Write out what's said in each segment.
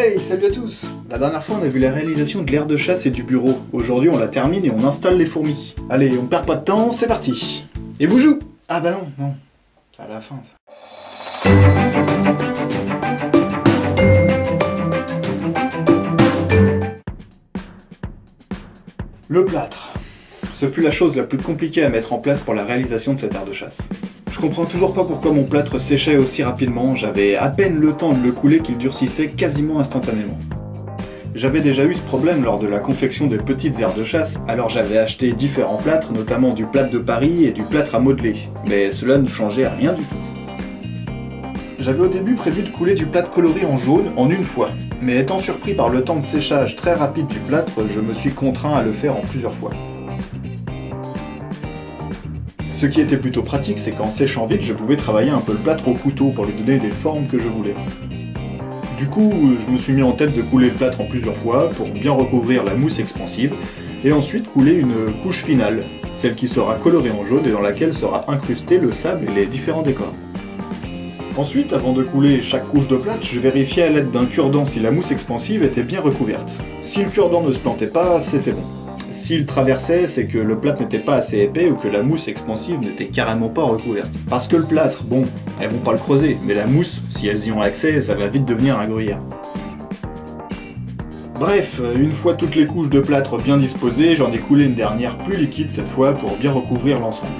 Hey, salut à tous! La dernière fois on a vu la réalisation de l'aire de chasse et du bureau. Aujourd'hui on la termine et on installe les fourmis. Allez, on perd pas de temps, c'est parti! Et Boujou! Ah bah non, c'est à la fin ça. Le plâtre. Ce fut la chose la plus compliquée à mettre en place pour la réalisation de cette aire de chasse. Je comprends toujours pas pourquoi mon plâtre séchait aussi rapidement, j'avais à peine le temps de le couler qu'il durcissait quasiment instantanément. J'avais déjà eu ce problème lors de la confection des petites aires de chasse, alors j'avais acheté différents plâtres, notamment du plâtre de Paris et du plâtre à modeler, mais cela ne changeait rien du tout. J'avais au début prévu de couler du plâtre coloré en jaune en une fois, mais étant surpris par le temps de séchage très rapide du plâtre, je me suis contraint à le faire en plusieurs fois. Ce qui était plutôt pratique, c'est qu'en séchant vite, je pouvais travailler un peu le plâtre au couteau pour lui donner des formes que je voulais. Du coup, je me suis mis en tête de couler le plâtre en plusieurs fois pour bien recouvrir la mousse expansive, et ensuite couler une couche finale, celle qui sera colorée en jaune et dans laquelle sera incrusté le sable et les différents décors. Ensuite, avant de couler chaque couche de plâtre, je vérifiais à l'aide d'un cure-dent si la mousse expansive était bien recouverte. Si le cure-dent ne se plantait pas, c'était bon. S'il traversait, c'est que le plâtre n'était pas assez épais ou que la mousse expansive n'était carrément pas recouverte. Parce que le plâtre, bon, elles vont pas le creuser, mais la mousse, si elles y ont accès, ça va vite devenir un gruyère. Bref, une fois toutes les couches de plâtre bien disposées, j'en ai coulé une dernière plus liquide cette fois pour bien recouvrir l'ensemble.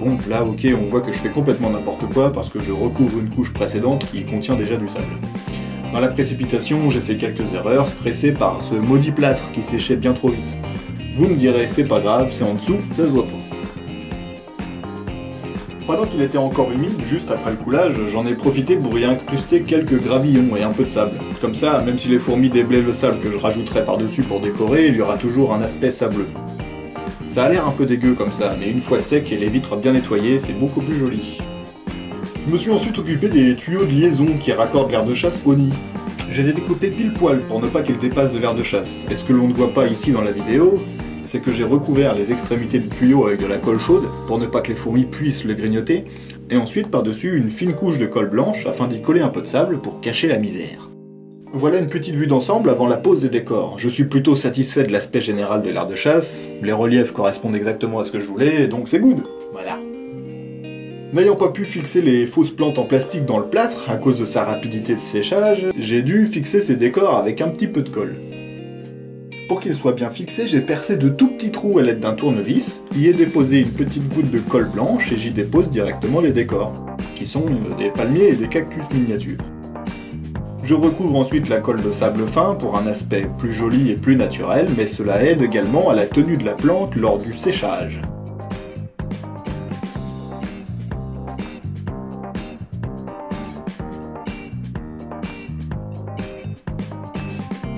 Bon, là, ok, on voit que je fais complètement n'importe quoi parce que je recouvre une couche précédente qui contient déjà du sable. Dans la précipitation, j'ai fait quelques erreurs, stressé par ce maudit plâtre qui séchait bien trop vite. Vous me direz, c'est pas grave, c'est en dessous, ça se voit pas. Pendant qu'il était encore humide, juste après le coulage, j'en ai profité pour y incruster quelques gravillons et un peu de sable. Comme ça, même si les fourmis déblaient le sable que je rajouterai par-dessus pour décorer, il y aura toujours un aspect sableux. Ça a l'air un peu dégueu comme ça, mais une fois sec et les vitres bien nettoyées, c'est beaucoup plus joli. Je me suis ensuite occupé des tuyaux de liaison qui raccordent l'aire de chasse au nid. J'ai découpé pile poil pour ne pas qu'il dépasse de l'aire de chasse. Et ce que l'on ne voit pas ici dans la vidéo, c'est que j'ai recouvert les extrémités du tuyau avec de la colle chaude pour ne pas que les fourmis puissent le grignoter, et ensuite par-dessus une fine couche de colle blanche afin d'y coller un peu de sable pour cacher la misère. Voilà une petite vue d'ensemble avant la pose des décors. Je suis plutôt satisfait de l'aspect général de l'aire de chasse, les reliefs correspondent exactement à ce que je voulais, donc c'est good. Voilà. N'ayant pas pu fixer les fausses plantes en plastique dans le plâtre, à cause de sa rapidité de séchage, j'ai dû fixer ces décors avec un petit peu de colle. Pour qu'ils soient bien fixés, j'ai percé de tout petits trous à l'aide d'un tournevis, y ai déposé une petite goutte de colle blanche et j'y dépose directement les décors, qui sont des palmiers et des cactus miniatures. Je recouvre ensuite la colle de sable fin pour un aspect plus joli et plus naturel, mais cela aide également à la tenue de la plante lors du séchage.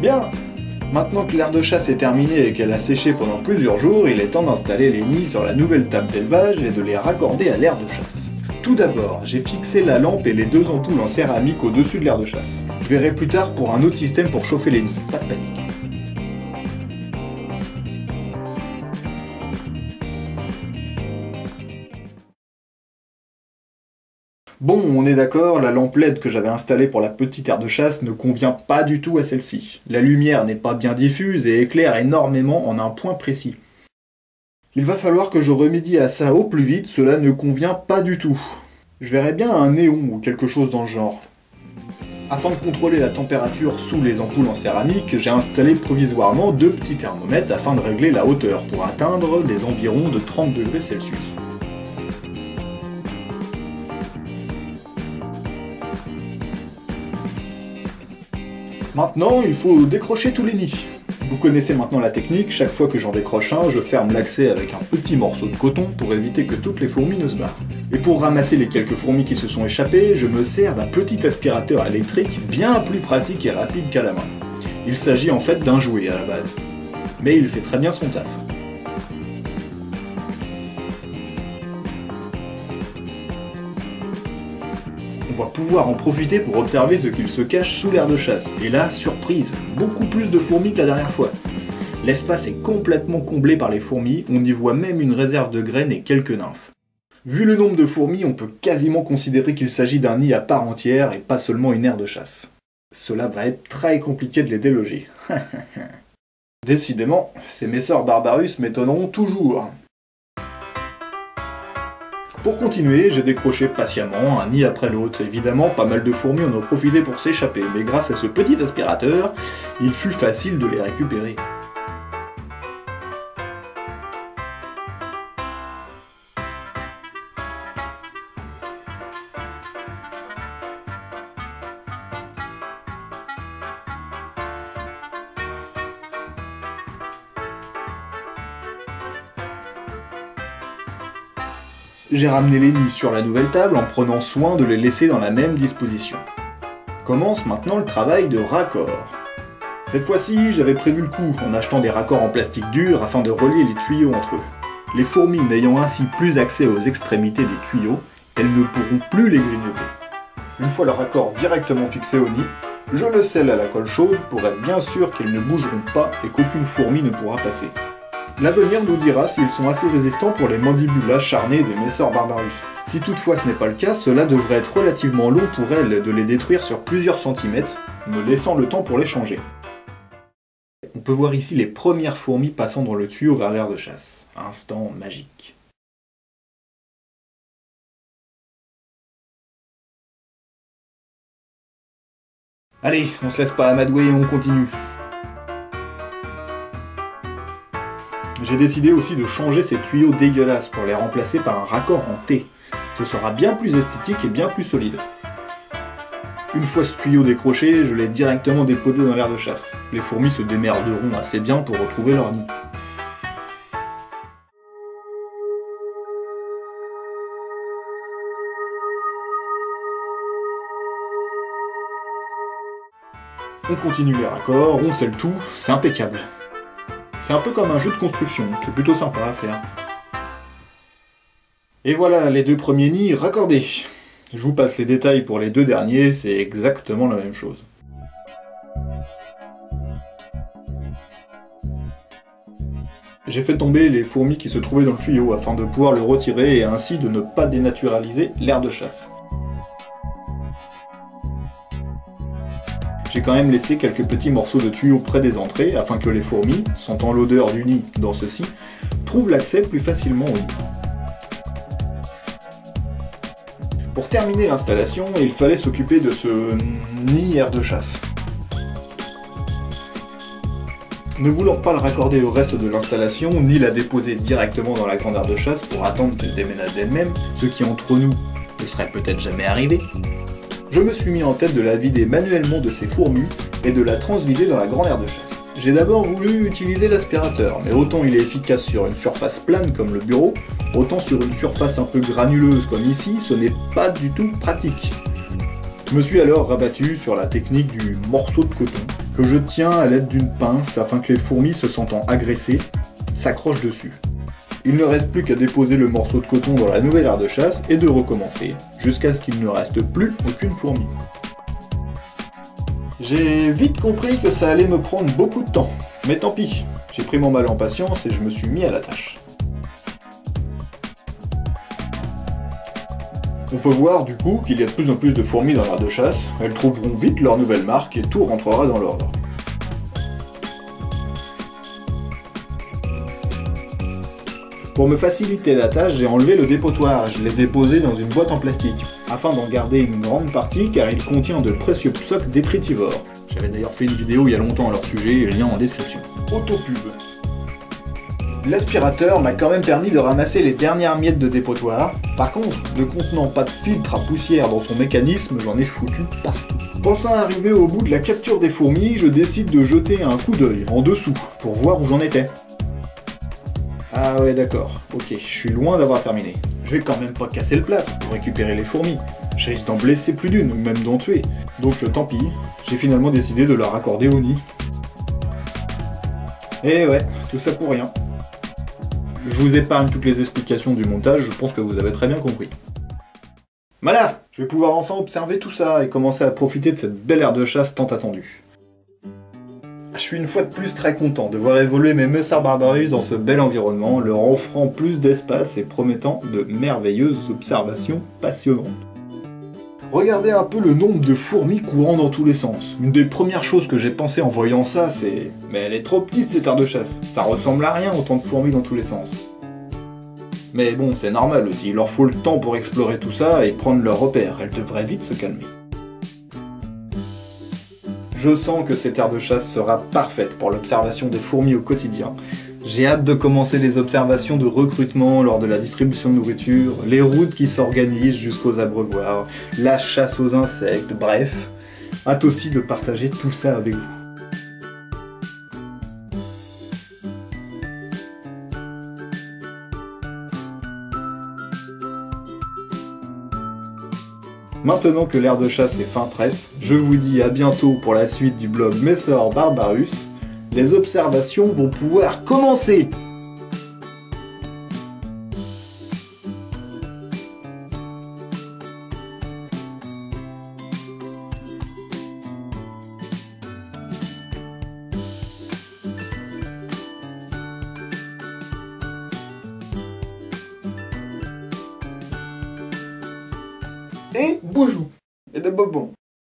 Bien! Maintenant que l'aire de chasse est terminée et qu'elle a séché pendant plusieurs jours, il est temps d'installer les nids sur la nouvelle table d'élevage et de les raccorder à l'aire de chasse. Tout d'abord, j'ai fixé la lampe et les deux ampoules en céramique au-dessus de l'aire de chasse. Je verrai plus tard pour un autre système pour chauffer les nids, pas de panique. Bon, on est d'accord, la lampe LED que j'avais installée pour la petite aire de chasse ne convient pas du tout à celle-ci. La lumière n'est pas bien diffuse et éclaire énormément en un point précis. Il va falloir que je remédie à ça au plus vite, cela ne convient pas du tout. Je verrais bien un néon ou quelque chose dans le genre. Afin de contrôler la température sous les ampoules en céramique, j'ai installé provisoirement deux petits thermomètres afin de régler la hauteur pour atteindre des environs de 30 degrés Celsius. Maintenant, il faut décrocher tous les nids. Vous connaissez maintenant la technique, chaque fois que j'en décroche un, je ferme l'accès avec un petit morceau de coton pour éviter que toutes les fourmis ne se barrent. Et pour ramasser les quelques fourmis qui se sont échappées, je me sers d'un petit aspirateur électrique bien plus pratique et rapide qu'à la main. Il s'agit en fait d'un jouet à la base. Mais il fait très bien son taf. On va pouvoir en profiter pour observer ce qu'il se cache sous l'aire de chasse. Et là, surprise, beaucoup plus de fourmis que la dernière fois. L'espace est complètement comblé par les fourmis, on y voit même une réserve de graines et quelques nymphes. Vu le nombre de fourmis, on peut quasiment considérer qu'il s'agit d'un nid à part entière et pas seulement une aire de chasse. Cela va être très compliqué de les déloger. Décidément, ces Messor Barbarus m'étonneront toujours. Pour continuer, j'ai décroché patiemment, un nid après l'autre. Évidemment, pas mal de fourmis en ont profité pour s'échapper, mais grâce à ce petit aspirateur, il fut facile de les récupérer. J'ai ramené les nids sur la nouvelle table en prenant soin de les laisser dans la même disposition. Commence maintenant le travail de raccord. Cette fois-ci, j'avais prévu le coup en achetant des raccords en plastique dur afin de relier les tuyaux entre eux. Les fourmis n'ayant ainsi plus accès aux extrémités des tuyaux, elles ne pourront plus les grignoter. Une fois le raccord directement fixé au nid, je le scelle à la colle chaude pour être bien sûr qu'elles ne bougeront pas et qu'aucune fourmi ne pourra passer. L'avenir nous dira s'ils sont assez résistants pour les mandibules acharnées des Messor Barbarus. Si toutefois ce n'est pas le cas, cela devrait être relativement long pour elles de les détruire sur plusieurs centimètres, me laissant le temps pour les changer. On peut voir ici les premières fourmis passant dans le tuyau vers l'aire de chasse. Instant magique. Allez, on se laisse pas amadouer et on continue. J'ai décidé aussi de changer ces tuyaux dégueulasses pour les remplacer par un raccord en T. Ce sera bien plus esthétique et bien plus solide. Une fois ce tuyau décroché, je l'ai directement déposé dans l'aire de chasse. Les fourmis se démerderont assez bien pour retrouver leur nid. On continue les raccords, on scelle tout, c'est impeccable. C'est un peu comme un jeu de construction, c'est plutôt sympa à faire. Et voilà, les deux premiers nids raccordés. Je vous passe les détails pour les deux derniers, c'est exactement la même chose. J'ai fait tomber les fourmis qui se trouvaient dans le tuyau afin de pouvoir le retirer et ainsi de ne pas dénaturaliser l'aire de chasse. J'ai quand même laissé quelques petits morceaux de tuyaux près des entrées afin que les fourmis, sentant l'odeur du nid dans ceux-ci, trouvent l'accès plus facilement au nid. Pour terminer l'installation, il fallait s'occuper de ce nid aire de chasse. Ne voulant pas le raccorder au reste de l'installation, ni la déposer directement dans la grande aire de chasse pour attendre qu'elle déménage d'elle-même, ce qui entre nous ne serait peut-être jamais arrivé, je me suis mis en tête de la vider manuellement de ces fourmis et de la transvider dans la grande aire de chasse. J'ai d'abord voulu utiliser l'aspirateur, mais autant il est efficace sur une surface plane comme le bureau, autant sur une surface un peu granuleuse comme ici, ce n'est pas du tout pratique. Je me suis alors rabattu sur la technique du morceau de coton, que je tiens à l'aide d'une pince afin que les fourmis se sentant agressées s'accrochent dessus. Il ne reste plus qu'à déposer le morceau de coton dans la nouvelle aire de chasse et de recommencer, jusqu'à ce qu'il ne reste plus aucune fourmi. J'ai vite compris que ça allait me prendre beaucoup de temps, mais tant pis, j'ai pris mon mal en patience et je me suis mis à la tâche. On peut voir du coup qu'il y a de plus en plus de fourmis dans l'aire de chasse, elles trouveront vite leur nouvelle marque et tout rentrera dans l'ordre. Pour me faciliter la tâche, j'ai enlevé le dépotoir, je l'ai déposé dans une boîte en plastique, afin d'en garder une grande partie car il contient de précieux socs détritivores. J'avais d'ailleurs fait une vidéo il y a longtemps à leur sujet, lien en description. Autopub. L'aspirateur m'a quand même permis de ramasser les dernières miettes de dépotoir. Par contre, ne contenant pas de filtre à poussière dans son mécanisme, j'en ai foutu partout. Pensant arriver au bout de la capture des fourmis, je décide de jeter un coup d'œil en dessous, pour voir où j'en étais. Ah ouais d'accord, ok, je suis loin d'avoir terminé. Je vais quand même pas casser le plâtre pour récupérer les fourmis. Je risque d'en blesser plus d'une, ou même d'en tuer. Donc tant pis, j'ai finalement décidé de la raccorder au nid. Et ouais, tout ça pour rien. Je vous épargne toutes les explications du montage, je pense que vous avez très bien compris. Voilà, je vais pouvoir enfin observer tout ça et commencer à profiter de cette belle aire de chasse tant attendue. Je suis une fois de plus très content de voir évoluer mes Messar Barbarus dans ce bel environnement, leur offrant plus d'espace et promettant de merveilleuses observations passionnantes. Regardez un peu le nombre de fourmis courant dans tous les sens. Une des premières choses que j'ai pensé en voyant ça, c'est « Mais elle est trop petite cette aire de chasse, ça ressemble à rien autant de fourmis dans tous les sens ». Mais bon, c'est normal aussi, il leur faut le temps pour explorer tout ça et prendre leurs repères, elles devraient vite se calmer. Je sens que cette aire de chasse sera parfaite pour l'observation des fourmis au quotidien. J'ai hâte de commencer les observations de recrutement lors de la distribution de nourriture, les routes qui s'organisent jusqu'aux abreuvoirs, la chasse aux insectes, bref. Hâte aussi de partager tout ça avec vous. Maintenant que l'aire de chasse est fin prête, je vous dis à bientôt pour la suite du blog Messar Barbarus. Les observations vont pouvoir commencer! Et bonjour, et de bonbons.